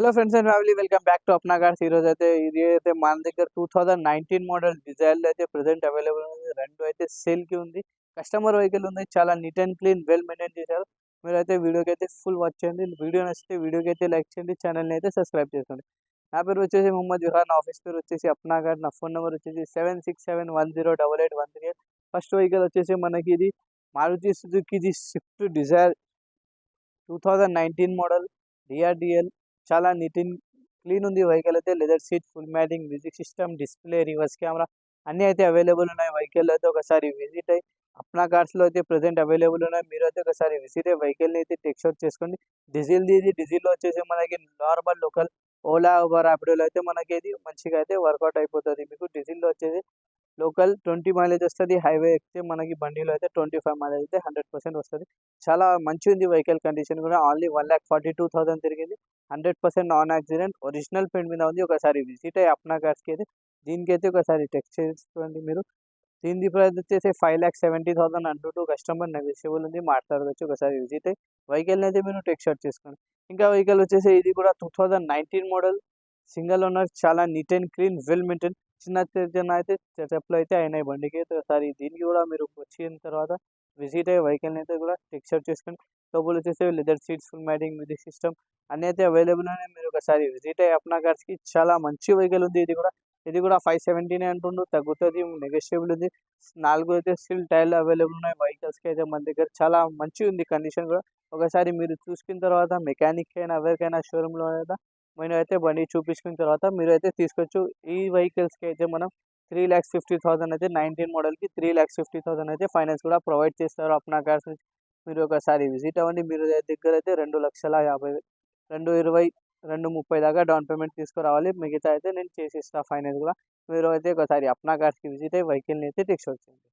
Hello friends and family, welcome back to Apna cars. ఈరోజు అయితే ఇది అయితే మన దగ్గర 2019 మోడల్ డిజైర్లు అయితే ప్రజెంట్ అవైలబుల్ ఉంది. రెండు అయితే సేల్కి ఉంది. కస్టమర్ వెహికల్ ఉంది. చాలా neat and clean, well maintain చేశారు. మీరైతే వీడియోకి అయితే ఫుల్ వాచ్ చేయండి. వీడియో నచ్చితే వీడియోకి అయితే లైక్ చేయండి, ఛానల్ని అయితే సబ్స్క్రైబ్ చేసుకోండి. నా పేరు వచ్చేసి మొహమ్మద్ జుహార్, నా ఆఫీస్ పేరు వచ్చేసి అప్నా కార్. నా ఫోన్ నెంబర్ వచ్చేసి 7671088813. ఫస్ట్ వెహికల్ వచ్చేసి మనకి ఇది Maruti Suzuki Swift Dzire 2019 model డిఆర్డిఎల్. చాలా నీట్ అండ్ క్లీన్ ఉంది వెహికల్ అయితే. Leather seat, full matting, music system, display, reverse camera అన్నీ అయితే అవైలబుల్ ఉన్నాయి. వెహికల్ అయితే ఒకసారి విజిట్ అయ్యి అప్నా కార్స్లో అయితే ప్రజెంట్ అవైలబుల్ ఉన్నాయి. మీరు అయితే ఒకసారి విజిట్ అయ్యి వెహికల్ని అయితే టెస్ట్ అవుట్ చేసుకోండి. ఇది డీజిల్లో వచ్చేసి మనకి నార్మల్ లోకల్ ఓలా, ఊబర్, ర్యాపిడోలో అయితే మనకి ఇది మంచిగా అయితే వర్కౌట్ అయిపోతుంది. మీకు డీజిల్లో వచ్చేసి లోకల్ 20 మైలేజ్ వస్తుంది. హైవే ఎక్కితే మనకి బండిలో అయితే 25 మైలేజ్ అయితే 100% వస్తుంది. చాలా మంచిగా ఉంది వెహికల్ కండిషన్ కూడా. ఓన్లీ 1,42,000 తిరిగింది. 100% నాన్ యాక్సిడెంట్, ఒరిజినల్ పెయింట్ మీద ఉంది. ఒకసారి విజిట్ అయ్యి అప్నా కార్స్కి అయితే దీనికైతే ఒకసారి టెస్ట్ చేసుకోండి మీరు. దీని ప్రైస్ వచ్చేసి 5,70,000 అంటూ కస్టమర్ నెగోషియబుల్ ఉంది, మాట్లాడవచ్చు. ఒకసారి విజిట్ అయ్యి వెహికల్ని అయితే మీరు టెస్ట్ అవుట్ చేసుకోండి. ఇంకా వెహికల్ వచ్చేసి ఇది కూడా 2019 మోడల్ సింగిల్ ఓనర్, చాలా neat and clean, well maintain. చిన్న అయితే చెప్పులు అయితే అయినాయి బండికి అయితే. ఒకసారి దీనికి కూడా మీరు వచ్చిన తర్వాత విజిట్ అయ్యే వెహికల్ని అయితే కూడా టెస్ట్ అవుట్ చేసుకోండి. లోపల వచ్చేసి leather seats, full matting, music system అన్నీ అయితే అవైలబుల్ ఉన్నాయి. మీరు ఒకసారి విజిట్ అయ్యి అప్నా కార్స్కి. చాలా మంచి వెహికల్ ఉంది. ఇది కూడా 570 అంటుండు, తగ్గుతుంది, నెగోషియబుల్ ఉంది. 4 అయితే స్టిల్ టైర్లు అవైలబుల్ ఉన్నాయి వెహికల్స్కి అయితే మన దగ్గర. చాలా మంచిగా ఉంది కండిషన్ కూడా. ఒకసారి మీరు చూసుకున్న తర్వాత మెకానిక్ అయినా ఎవరికైనా షోరూంలో అయినా మీరు అయితే బండి చూపించుకున్న తర్వాత మీరు అయితే తీసుకోవచ్చు. ఈ వెహికల్స్కి అయితే మనం 3,50,000 అయితే 19 మోడల్కి 3,50,000 అయితే ఫైనాన్స్ కూడా ప్రొవైడ్ చేస్తారు అప్నా కార్స్. మీరు ఒకసారి విజిట్ అవ్వండి. మీరు దగ్గర అయితే 2,50,000, 2,20,000, 2,30,000 దాకా డౌన్ పేమెంట్ తీసుకురావాలి. మిగతా అయితే నేను చేసిస్తా ఫైనాన్స్ కూడా. మీరు అయితే ఒకసారి అప్నా కార్స్కి విజిట్ అయ్యి వెహికల్ని అయితే టెస్ట్ అవుట్ చేయండి.